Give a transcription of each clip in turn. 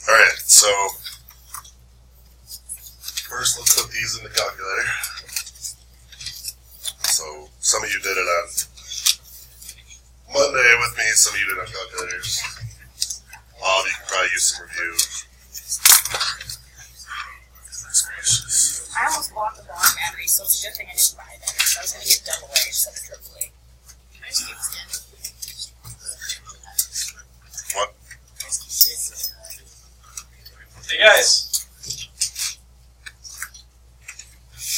Alright, so first let's put these in the calculator. So some of you did it on Monday with me, some of you did it on calculators. All of you can probably use some review. I almost bought the wrong battery, so it's a good thing I didn't buy that. So I was going to get double A instead of triple A. Can I just keep this in? What? Hey guys!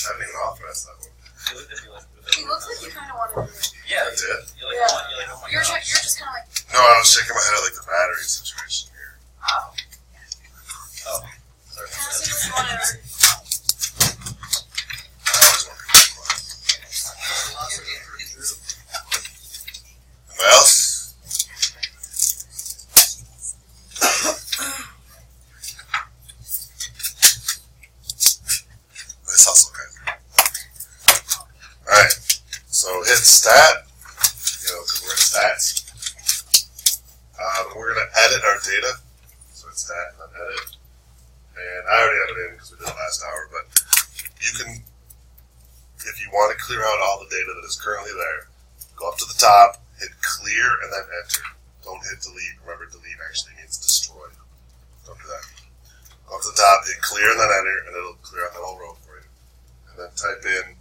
I didn't even authorize that one. He looks like you kind of wanted to do it. Yeah, I did? You're just kind of like, No, I was shaking my head at like the battery situation here. oh. Oh. Kind of see what you want to. I always want to be quiet. Anybody else? Nice hustle, guys. Alright, so hit stat, because we're in stats. We're going to edit our data. So hit stat and then edit. And I already had it in because we did it last hour, but you can, if you want to clear out all the data that is currently there, go up to the top, hit clear, and then enter. Don't hit delete. Remember, delete actually means destroy. Don't do that. Go up to the top, hit clear, and then enter, and it'll clear out that whole row for you. And then type in,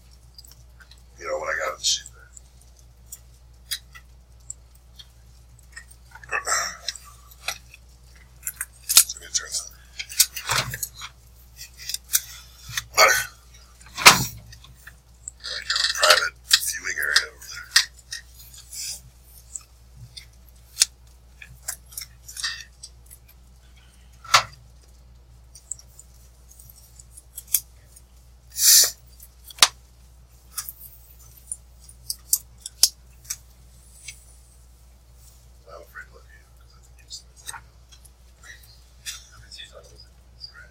what I got on the sheet there. So let me turn that. Better. There you go. Private viewing area over there. I'm afraid to look at you because I think you just missed it. Right.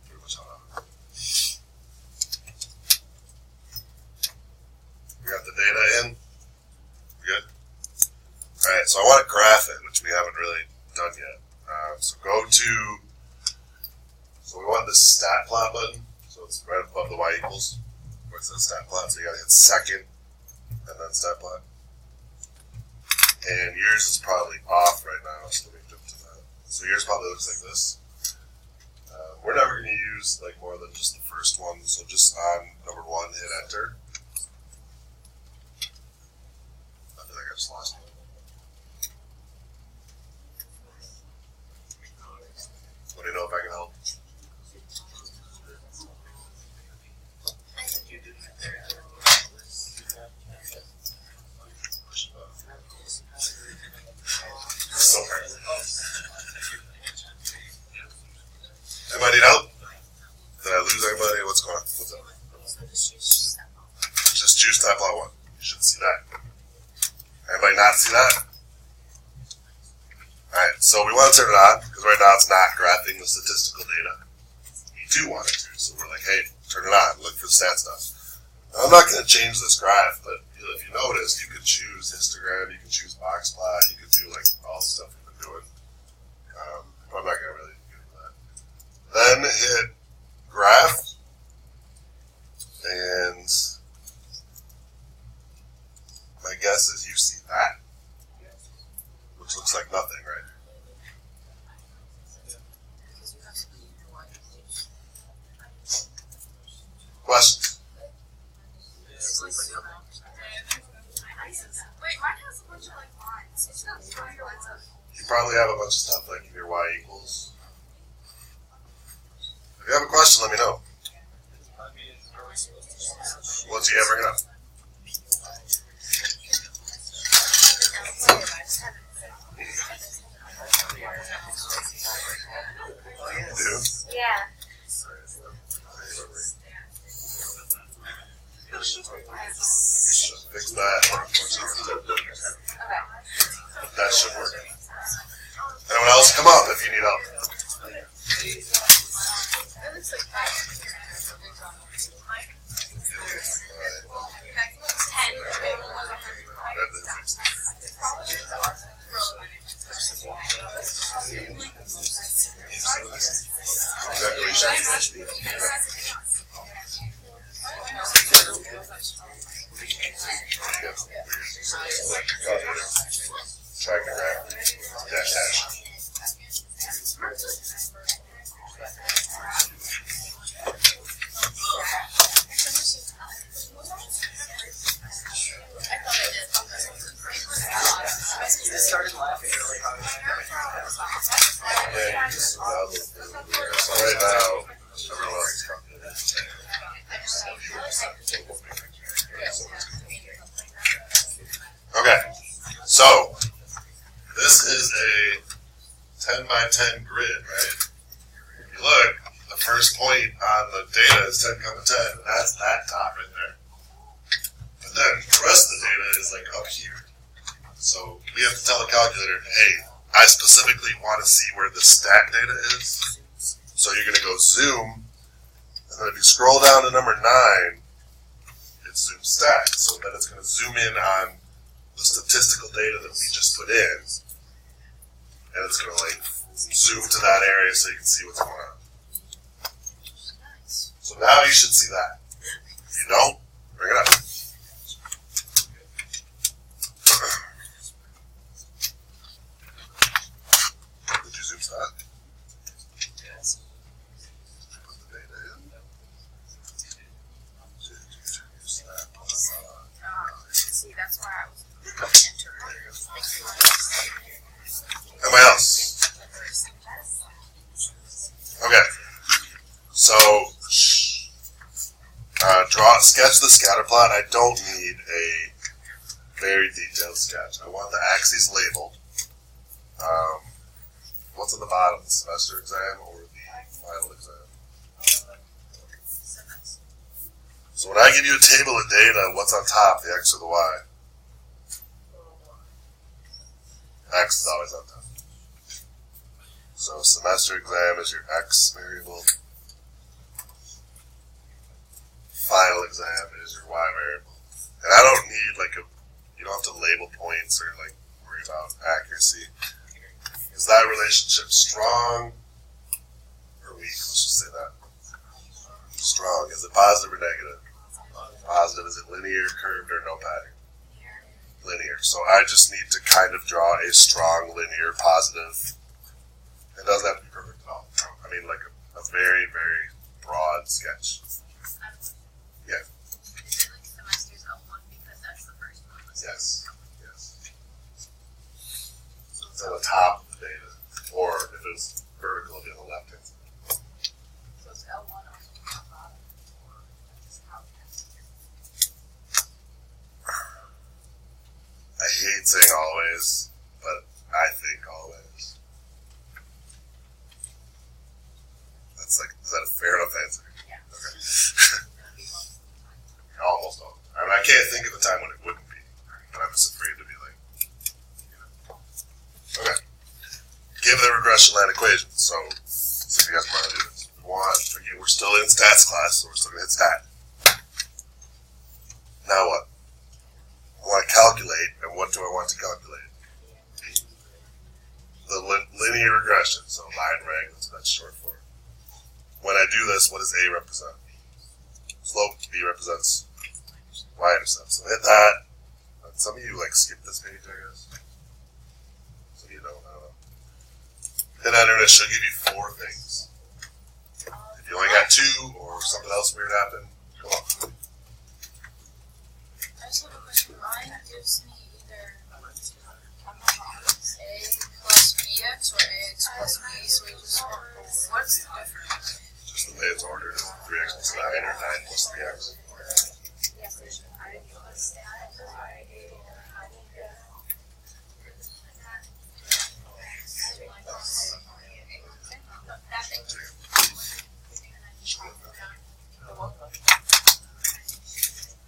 Pretty much all of it. We got the data in. We good? Alright, so I want to graph it, which we haven't really done yet. So we want the stat plot button. So it's right above the y equals, where it says stat plot. So you gotta hit second, and then stat plot. And yours is probably off right now, so let me jump to that. So yours probably looks like this. We're never going to use more than just the first one, so just on number 1, hit enter. I feel like I just lost it. Let me know if I can help. I think you did right there. So hard. Anybody need help? Did I lose anybody? What's going on? What's up? Just choose tab plot 1. You should see that. Anybody not see that? Alright, so we want to turn it on, because right now it's not graphing the statistical data. We do want it to, so we're like, hey, turn it on, look for the stat stuff. Now, I'm not going to change this graph, but if you notice, you can choose histogram, you can choose box plot, you can do all the stuff we've been doing. But I'm not going to really get into that. Then hit graph, and my guess is you see that, which looks like nothing, right? Questions? Wait, mine has a bunch of lines. It's not throwing your lines up. You probably have a bunch of stuff like your y equals. If you have a question, let me know. Once you bring it up. You do? Yeah. that. That should work. Anyone else, come up if you need help. Started laughing really hard. Yeah, so right now, everyone else is talking. Okay, so this is a 10 by 10 grid, right? If you look, the first point on the data is 10, 10, and that's that top right there. But then the rest of the data is like up here. So we have to tell the calculator, hey, I specifically want to see where the stat data is. So you're going to go zoom, and then if you scroll down to number 9, it's zoom stat. So then it's going to zoom in on the statistical data that we just put in, and it's going to like zoom to that area so you can see what's going on. So now you should see that. If you don't, bring it up. Did you zoom stat? Yes. Put the data in. See, that's why I was entering. Anybody else? Okay. So, sketch the scatter plot. I don't need a very detailed sketch. I want the axes labeled. What's on the bottom? The semester exam or the final exam? So when I give you a table of data, what's on top, the X or the Y? X is always on top. So semester exam is your X variable. Final exam is your Y variable. And I don't need you don't have to label points or worry about accuracy. Is that relationship strong or weak? Let's just say that. Strong. Is it positive or negative? Positive. Is it linear, curved, or no pattern? Linear. So I just need to kind of draw a strong, linear, positive. It doesn't have to be perfect at all. I mean, like a very, very broad sketch. Yeah. Is it like semesters L1 because that's the first one? Yes. Yes. So it's on the top of the data, or if it's vertical, it'll be on the left hand side. So it's L1 also on the bottom, or that's how it has to be. I hate saying always, but I think always. That's is that a fair enough answer? Yeah. Okay. Almost all. I mean, I can't think of a time when it wouldn't be, but I'm just afraid to be Okay. Give the regression line equation. So if you guys want to do this, again, we're still in stats class, so we're still going to hit stat. Now what? I want to calculate, and what do I want to calculate? The linear regression, so line reg, that's what that's short for. When I do this, what does A represent? Slope. B represents y-intercept. So hit that. Some of you skip this page, I guess. Some of you don't. I don't know. Hit enter, and it should give you 4 things. If you only got 2, or something else weird happened, come on. I just have a question. Mine gives me either A plus BX or AX plus B, so we just what's the difference? Just the way it's ordered. 3x plus 9 or 9 plus 3x.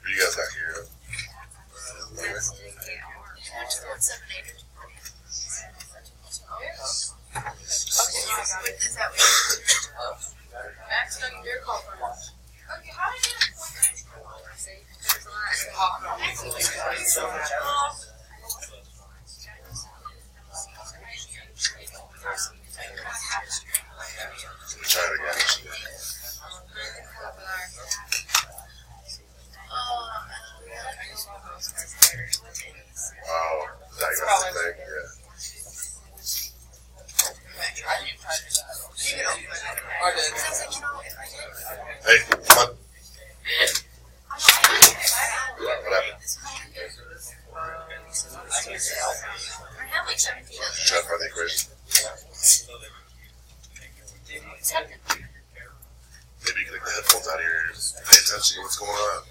You guys got here. Try it again. Oh, diagnostic thing, yeah. Hey, come on. What happened? Try to find the equation. Maybe you can take the headphones out of your ears. Pay attention to what's going on.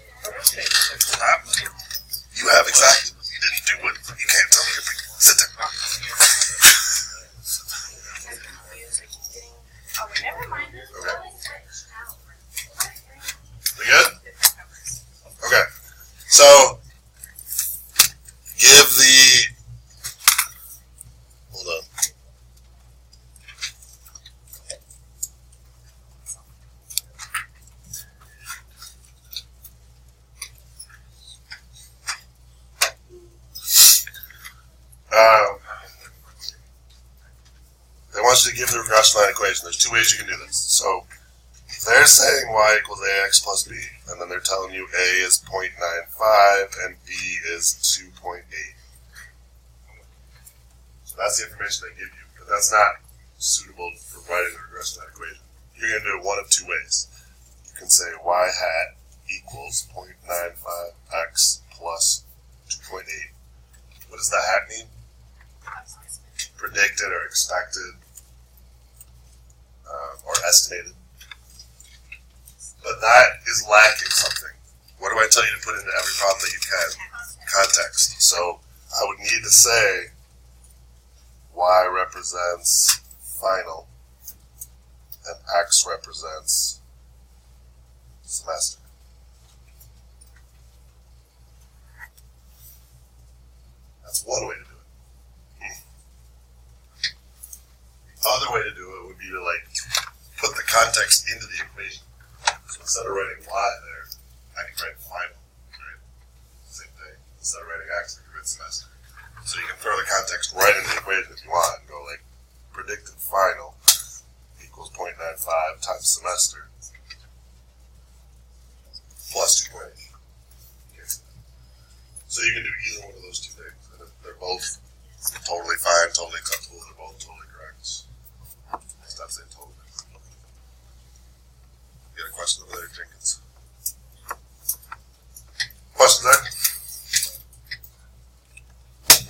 You have exactly. You didn't do it. You can't tell me. Sit there. Okay. We good? Okay. So, give the. Hold on. They want you to give the regression line equation. There's two ways you can do this. So they're saying y equals ax plus b, and then they're telling you a is 0.95 and b is 2.8. So that's the information they give you, but that's not suitable for writing the regression line equation. You're going to do it one of two ways. You can say y hat equals 0.95x plus 2.8. What does the hat mean? Predicted or expected or estimated. But that is lacking something. What do I tell you to put into every problem that you can? Context. So I would need to say y represents final and x represents semester. That's one way to do it. The other way to do it would be to put the context into the equation. So instead of writing y there, I can write final. Right? Same thing. Instead of writing x, I can write semester. So you can throw the context right into the equation if you want and go predicted final equals 0.95 times semester plus 2.8. So you can do either one of those two things. And if they're both totally fine, totally acceptable, they're both totally correct. Stop saying totally. You got a question over there, Jenkins? Questions there?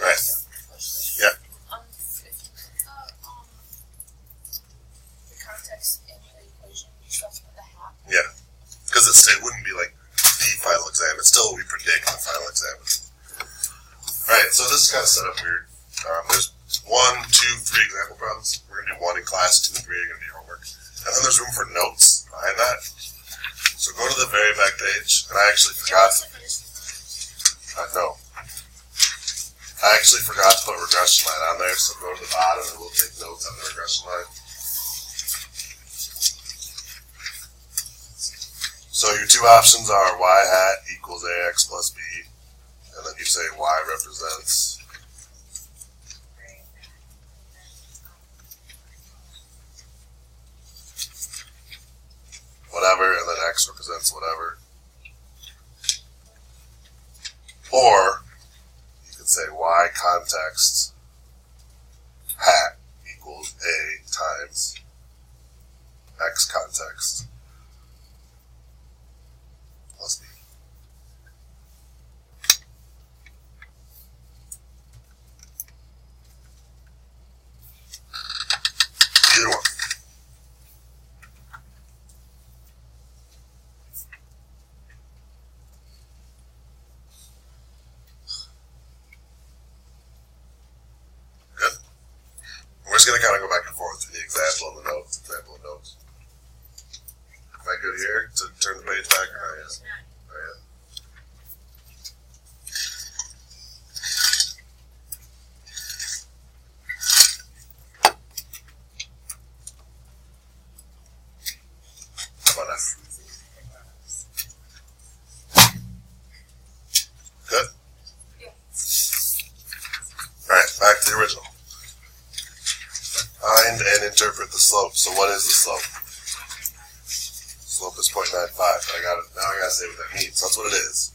Right. Yeah. The context in the equation, you still have to put the hat. Yeah. Because it wouldn't be like the final exam. It still we predict the final exam. Alright, so this is kind of set up weird. There's 1, 2, 3 example problems. We're going to do 1 in class, 2 and 3 are going to be homework. And then there's room for notes behind that. So go to the very back page, and I actually forgot. No. I actually forgot to put regression line on there, so go to the bottom and we'll take notes on the regression line. So your two options are y hat equals ax plus b, and then you say y represents whatever, and then x represents whatever. Or you could say y context hat equals a times x context plus b. Either one. Good. We're just going to kind of go back and forth through the example and the notes, example and notes. Am I good here to turn the page back or not yet? Not yet. How about that? Good. interpret the slope. So what is the slope? Slope is 0.95. Now I gotta say what that means. That's what it is.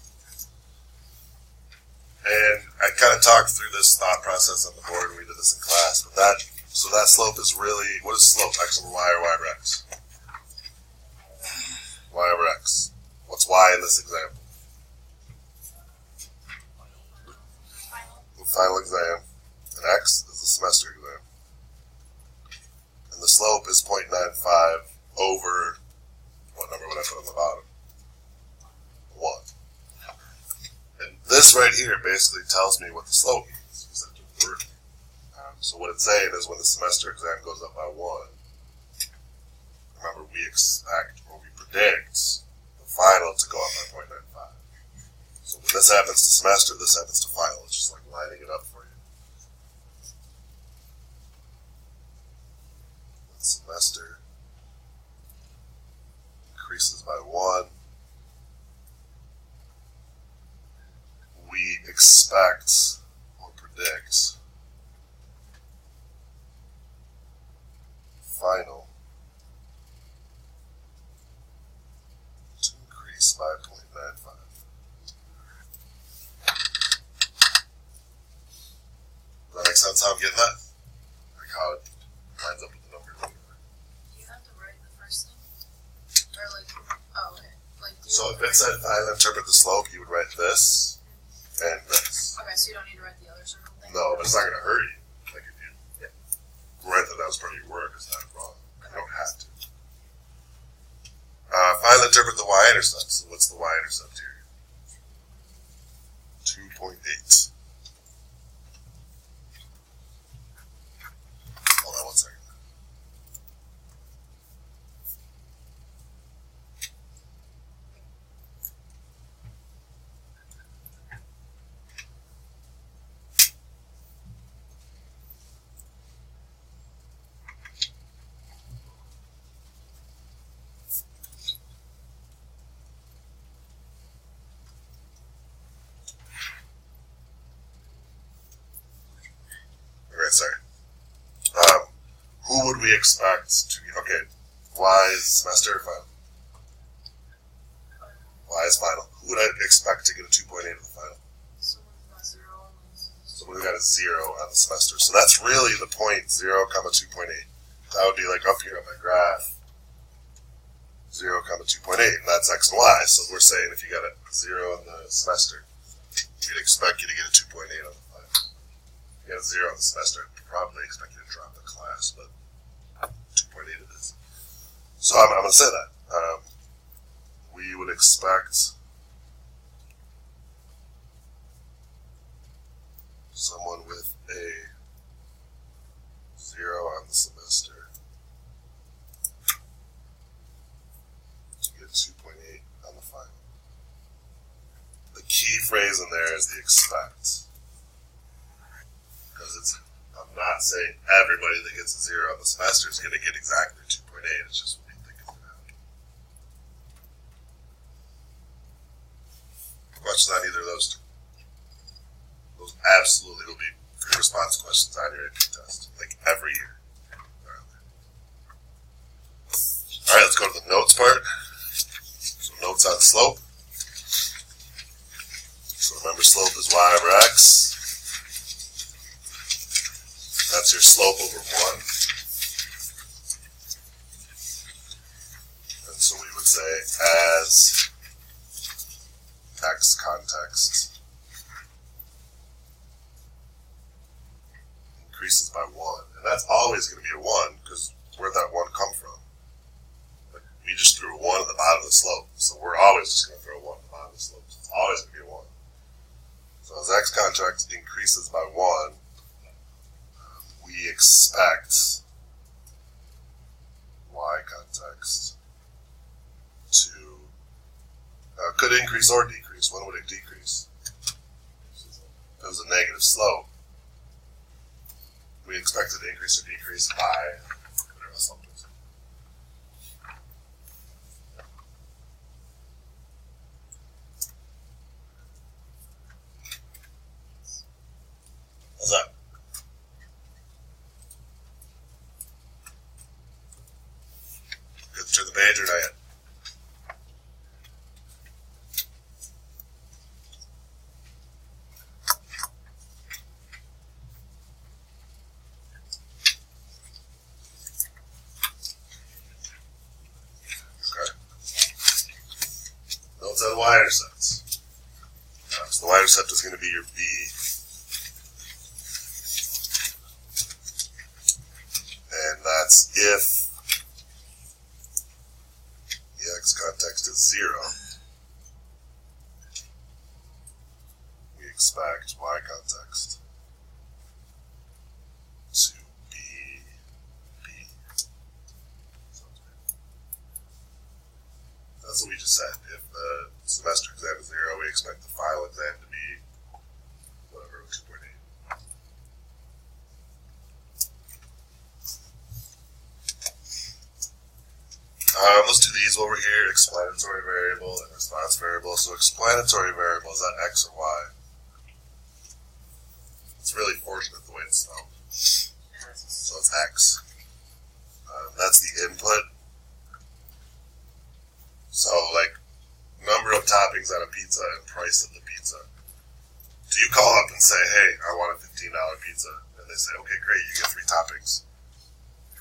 And I kind of talked through this thought process on the board when we did this in class. But that slope is really, what is slope? X over y or y over x? Y over x. What's y in this example? The final exam. And x is the semester exam. And the slope is 0.95 over, what number would I put on the bottom? 1. And this right here basically tells me what the slope means. So what it's saying is when the semester exam goes up by 1, remember we expect or we predict the final to go up by 0.95. So when this happens to semester, this happens to final. It's just like lining it up for you. The semester increases by 1. We expect or predict final to increase by 0.95. Does that make sense how I'm getting that? Like how it lines up with the numbers. You have to write the first thing? Or So if it said I interpret the slope, you would write this and this. Okay, so you don't need to write the other circle thing? No, but it's not going to hurt you. Like if you write that was part of your work, it's not wrong. You don't have to. Finally interpret the y-intercept. So what's the y-intercept here? 2.8. Hold on one second. Sorry. Who would we expect to be, okay, y is semester or final? Y is final. Who would I expect to get a 2.8 in the final? Someone who got a 0 on the semester. So that's really the point, 0, 2.8. That would be like up here on my graph, 0, 2.8, and that's x and y. So we're saying if you got a 0 in the semester, we'd expect you to get a 2.8 on the final. If you got a 0 in the semester, I'd probably expect you to drop the class, but 2.8 it is. So I'm going to say that. We would expect someone with a 0 on the semester to get 2.8 on the final. The key phrase in there is the expect. Because I'm not saying everybody that gets a 0 on the semester is going to get exactly 2.8. It's just what we think is going to happen. Questions on either of those two? Those absolutely will be free response questions on your AP test, like every year. All right, let's go to the notes part. So notes on slope. So remember, slope is y over x. That's your slope over 1. And so we would say as x context increases by 1. And that's always going to be a 1, because where'd that 1 come from? Like, we just threw a 1 at the bottom of the slope. So we're always just going to throw a 1 at the bottom of the slope. So it's always going to be a 1. So as x context increases by 1, we expect y context to could increase or decrease. When would it decrease? If it was a negative slope, we expect it to increase or decrease by whatever the slope is. How's that? major, not yet. Okay. Notes on y-intercepts. So the y-intercept is going to be your b. And that's if the x context is 0, we expect y context to be b. That's what we just said. If the semester exam is 0, we expect the final exam to be whatever, 2.8. Let's do these over here, explanatory variable and response variable. So explanatory variable, is that x or y? It's really fortunate the way it's spelled. So it's x. That's the input. So like number of toppings on a pizza and price of the pizza. Do you call up and say, hey, I want a $15 pizza? And they say, okay, great, you get 3 toppings.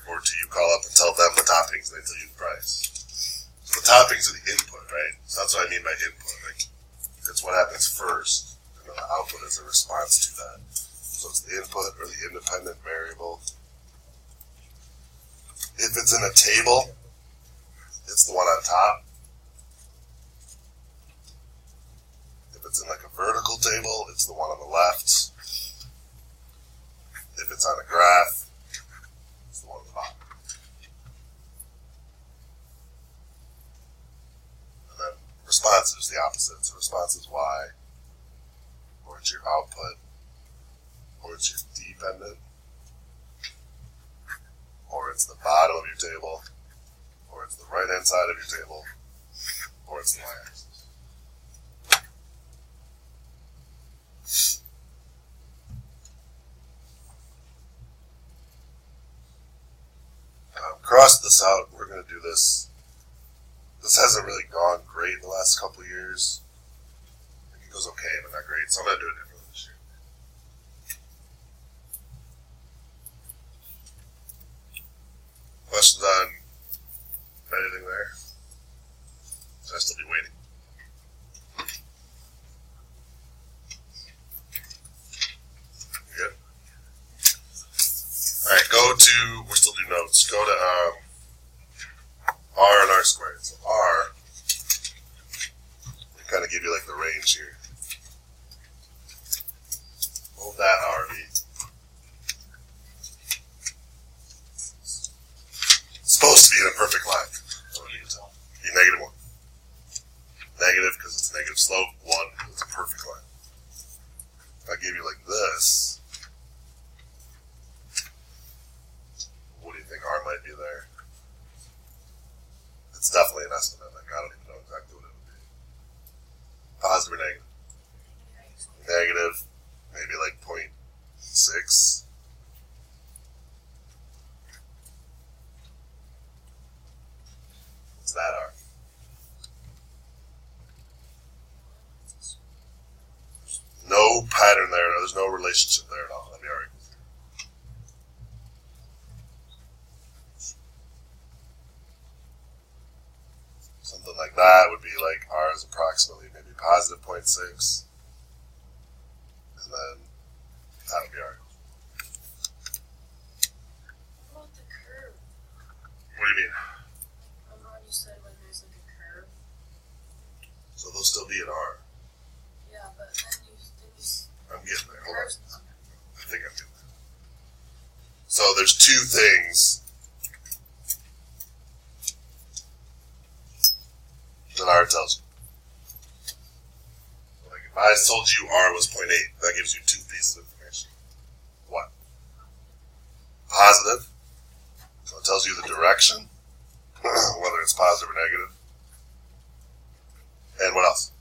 Or do you call up and tell them the toppings and they tell you the price? So the toppings are the input, right? So that's what I mean by input. Like, it's what happens first, and then the output is a response to that. So it's the input or the independent variable. If it's in a table, it's the one on top. If it's in like a vertical table, it's the one on the left. If it's on a graph, it's the one on the bottom. And then response is the opposite. So response is y, or it's your output, or it's your dependent, or it's the bottom of your table, or it's the right-hand side of your table, or it's the y-axis. Cross this out, we're going to do this. This hasn't really gone great in the last couple of years. I think it goes okay, but not great, so I'm going to do it differently this year. Questions on anything there? Should I still be waiting? Good? Alright, go to, we're still doing notes, go to R and R squared. So R, we kind of give you like the range here. What would that R be? It's supposed to be in a perfect line. What do you tell? Be -1. Negative because it's negative slope, 1 because it's a perfect line. If I give you like this, what do you think R might be there? It's definitely an estimate. Like, I don't even know exactly what it would be. Positive or negative? Negative, maybe like 0.6. What's that R? No pattern there. There's no relationship there at all. Let me argue. Something like that would be like R is approximately maybe positive 0.6. And then that would be R. What about the curve? What do you mean? Remember when you said when there's like a curve? So they'll still be an R. Yeah, but then you I'm getting there. Hold curves. on. I think I'm getting there. So there's 2 things that R tells you. Like if I told you R was 0.8, that gives you 2 pieces of information. What? Positive. So it tells you the direction, whether it's positive or negative. And what else?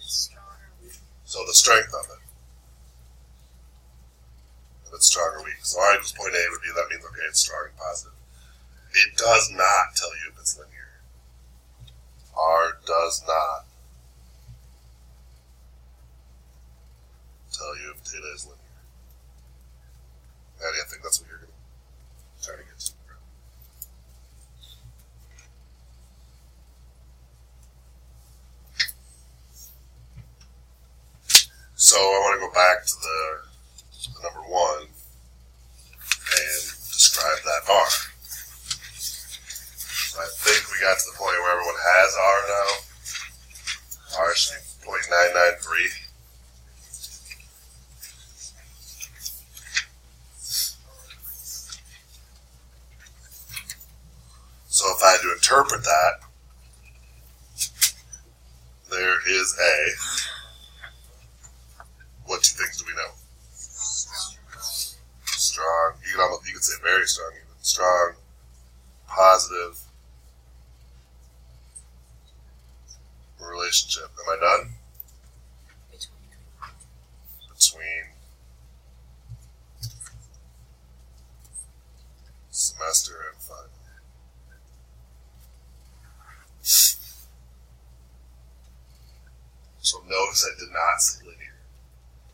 Strong or weak. So the strength of it. So R equals point A would be, that means, okay, it's strong and positive. It does not tell you if it's linear. R does not tell you if data is linear. And I think that's what you're going to try to get to. So I want to go back to the number 1 and describe that R. So I think we got to the point where everyone has R now. R is 0.993. So if I had to interpret that, there is a, what 2 things do we know? Strong, you could say very strong even. Strong, positive relationship. Am I done? Between semester and final. So notice I did not say linear.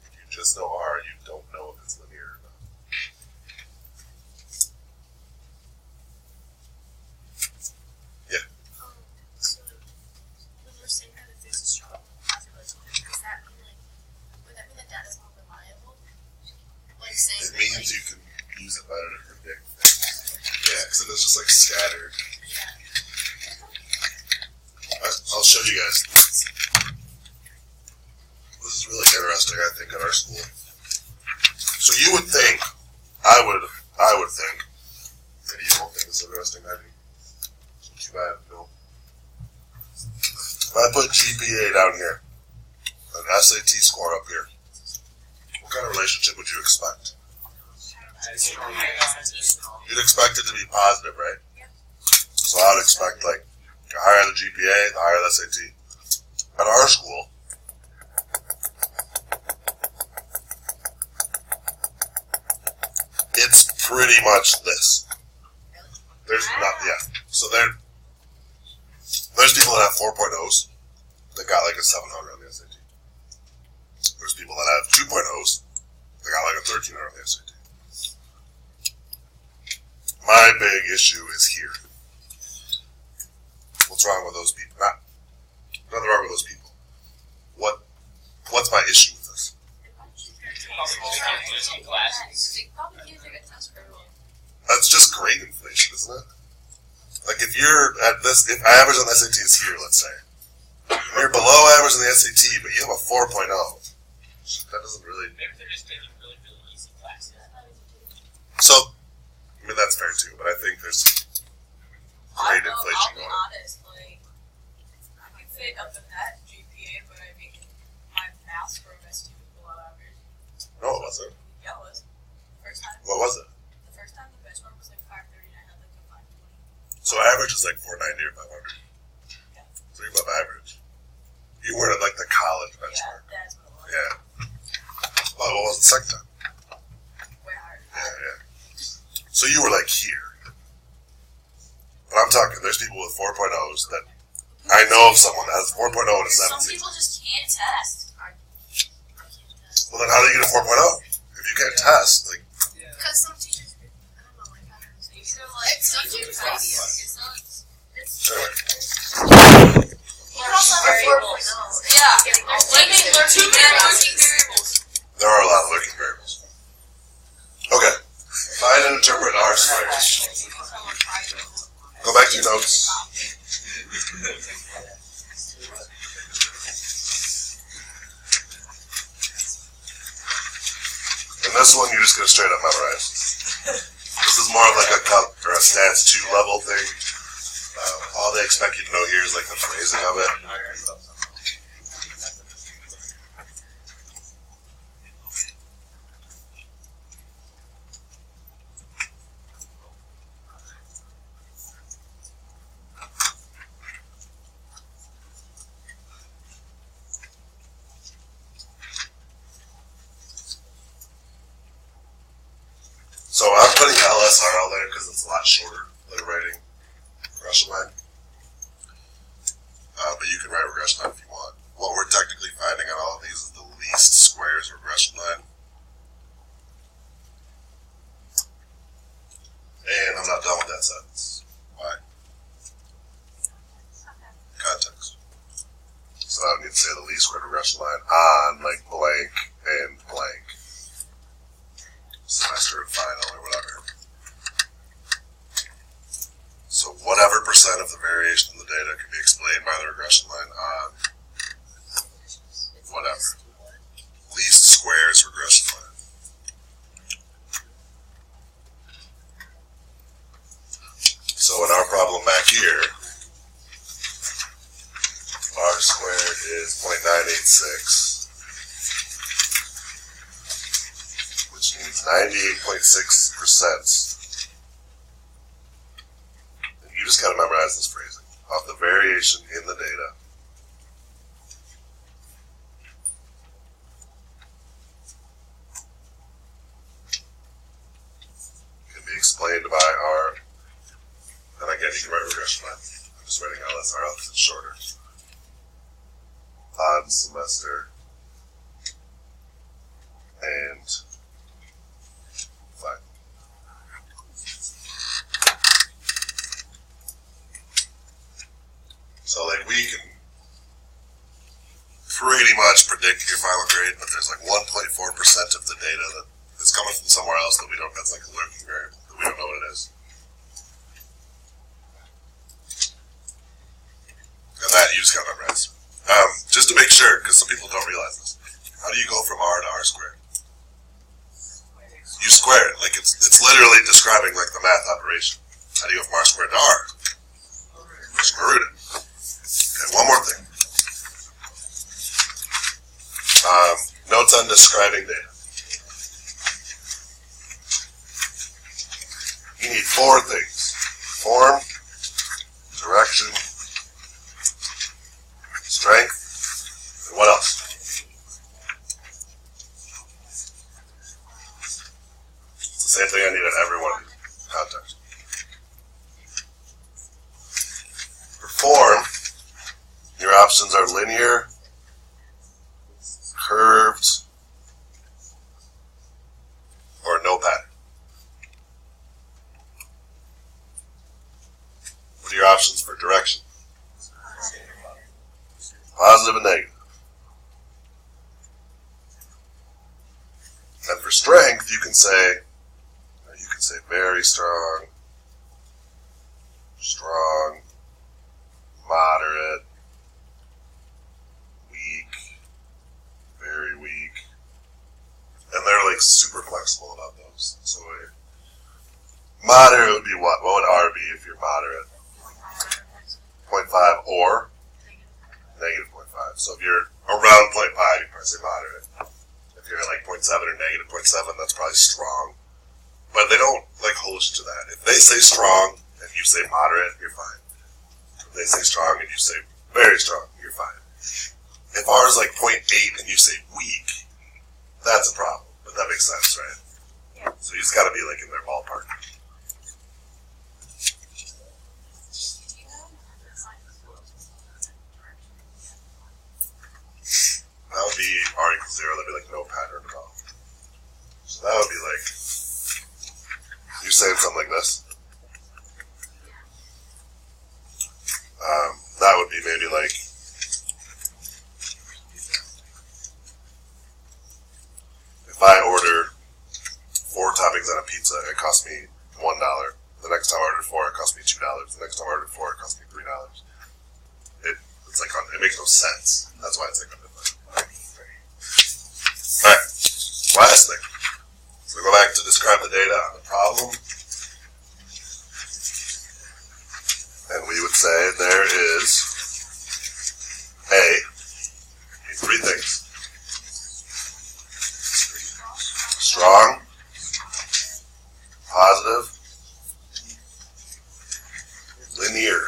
If you just know R, you don't know if it's linear or not. Yeah. So when we're saying that if there's a strong positive relationship, does that mean would that mean that data's more reliable? Like saying It means you can use it better to predict things. Yeah, because it's just scattered. Yeah. I'll show you guys. This is really interesting, I think, at our school. So you would think, I would think, maybe you won't think it's interesting, maybe. Too bad, no. If I put GPA down here, an SAT score up here, what kind of relationship would you expect? You'd expect it to be positive, right? Yeah. So I would expect, the higher the GPA, the higher the SAT. At our school, it's pretty much this. There's not, So there's people that have 4.0s that got a 700 on the SAT. There's people that have 2.0s that got a 1300 on the SAT. My big issue is here. What's wrong with those people? Nothing wrong with those people. What's my issue with this? That's just grade inflation, isn't it? If you're at this, if average on the SAT is here, let's say, and you're below average on the SAT, but you have a 4.0, that doesn't really. Maybe they're just taking really, really easy classes. So, that's fair too, but I think there's grade inflation going on. I'll be honest, I can fit up in that GPA, but my math score was below average. No, it wasn't. Yeah, it was. The first time. What was it? The first time the benchmark was 530 and I had a 520. So average is 490 or 500. Yeah. So you're above average. You weren't at the college benchmark. Yeah, that's what it was. Yeah. Well, what was the second time? Way higher. Yeah. So you were here. But I'm talking, there's people with 4.0s that I know of someone that has 4.0 and a 17. Some people just can't test. Well, then how do you get a 4.0? If you can't test, Because some teachers, I don't know, some teachers it's not, Sure. You also have 4.0. Yeah. Lurking variables. There are a lot of lurking variables. Okay. Find and interpret R squares. Go back to your notes. And this one you're just going to straight up memorize. This is more of a calc or a stats 2 level thing. All they expect you to know here is the phrasing of it. LSRL there because it's a lot shorter than writing regression line. But you can write regression line if you want. What we're technically finding on all of these is the least squares regression line. And I'm not done with that sentence. Why? Context. So I would need to say the least squared regression line on like blank and blank. Semester and final or whatever. So whatever percent of the variation in the data can be explained by the regression line on whatever. Least squares regression line. So in our problem back here, r squared is 0.986, which means 98.6%. And you just got to memorize this phrasing. Of the variation in the data can be explained by our, and again you can write regression line. I'm just writing LSRL because it's shorter. On semester and fine. So like we can pretty much predict your final grade, but there's like 1.4% of the data that is coming from somewhere else that we don't, that's like a lurking variable that we don't know what it is. And that you just gotta memorize. Just to make sure, because some people don't realize this. How do you go from r to r squared? You square it. Like it's literally describing like the math operation. How do you go from r squared to r? Square root it. Okay, one more thing. Notes on describing data. You need four things. Form, direction, strength, and what else? It's the same thing I need at every one of these contexts. For form, your options are linear, curved, or no pattern. What are your options for direction? Positive and negative. And for strength, you can say very strong, strong, moderate, weak, very weak. And they're like super flexible about those. So moderate would be what? What would R be if you're moderate? 0.5 or negative 0.5. So if you're around 0.5, you probably say moderate. If you're at like 0.7 or negative 0.7, that's probably strong. But they don't like hold you to that. If they say strong and you say moderate, you're fine. If they say strong and you say very strong, you're fine. If R is like 0.8 and you say weak, that's a problem. But that makes sense, right? Yeah. So you just gotta be like in their ballpark. That would be R equals 0, that'd be like no pattern at all. So that would be like, you're saying something like this. That would be maybe like, if I order 4 toppings on a pizza, it costs me $1. The next time I ordered 4, it cost me $2. The next time I ordered 4, it cost me $3. It's like, it makes no sense. That's why it's like undifferent. Alright, last thing. So we go back to describe the data on the problem. And we would say there is need 3 things. Strong, positive, linear.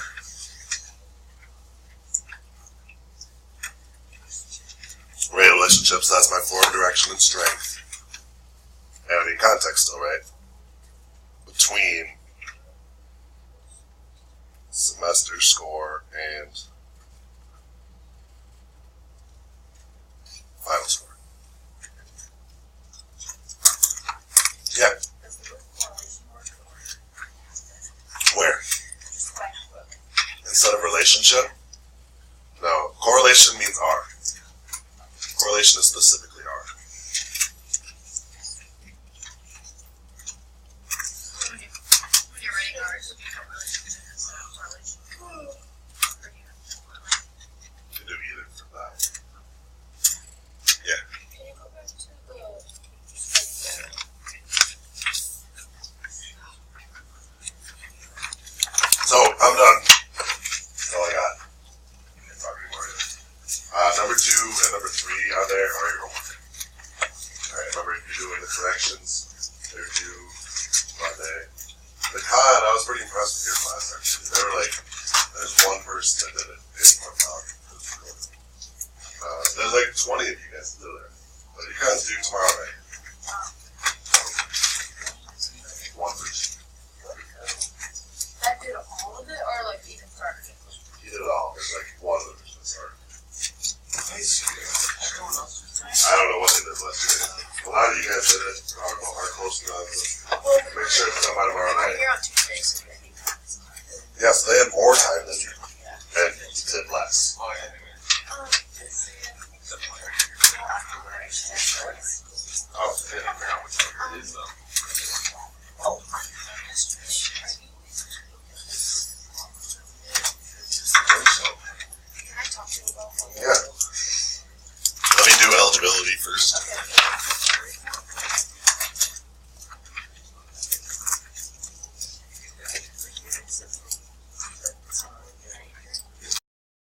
Rate relationships, that's my form, direction, and strength. And I need context still, right? Between semester score and final score. Yeah. Does the word correlation work or Where? just like book? Instead of relationship? No. Correlation means R. Correlation is specifically R. When you're writing ours, you don't really use correlation. Or do you have to correlate? You can do either for that. Can you go back to the So, I'm done. That's all I got. Can't talk anymore yet. Number 2 and number 3 on there are your homework. Alright, remember if you're doing the corrections, they're due Monday. The con, I was pretty impressed with your class actually. They were like, there's one person that did it in 1 hour. There's like 20 of you guys that did it. But you guys do tomorrow, right? One person. that did all of it, or like even started it? He did it all. There's like one of them that started. Everyone else is I don't know what they did last year. A lot of you guys did it, are close to us. Well, Make sure it's done by tomorrow we're night. here on Tuesday, so I think that's Yes, they had more time than you, yeah. and you did less. Oh, yeah, anyway. Let's see. Except for like, Well, after the race, oh, they didn't figure out which number it is, though. oh, can I talk to you about that? Yeah. Let me do eligibility first. Okay.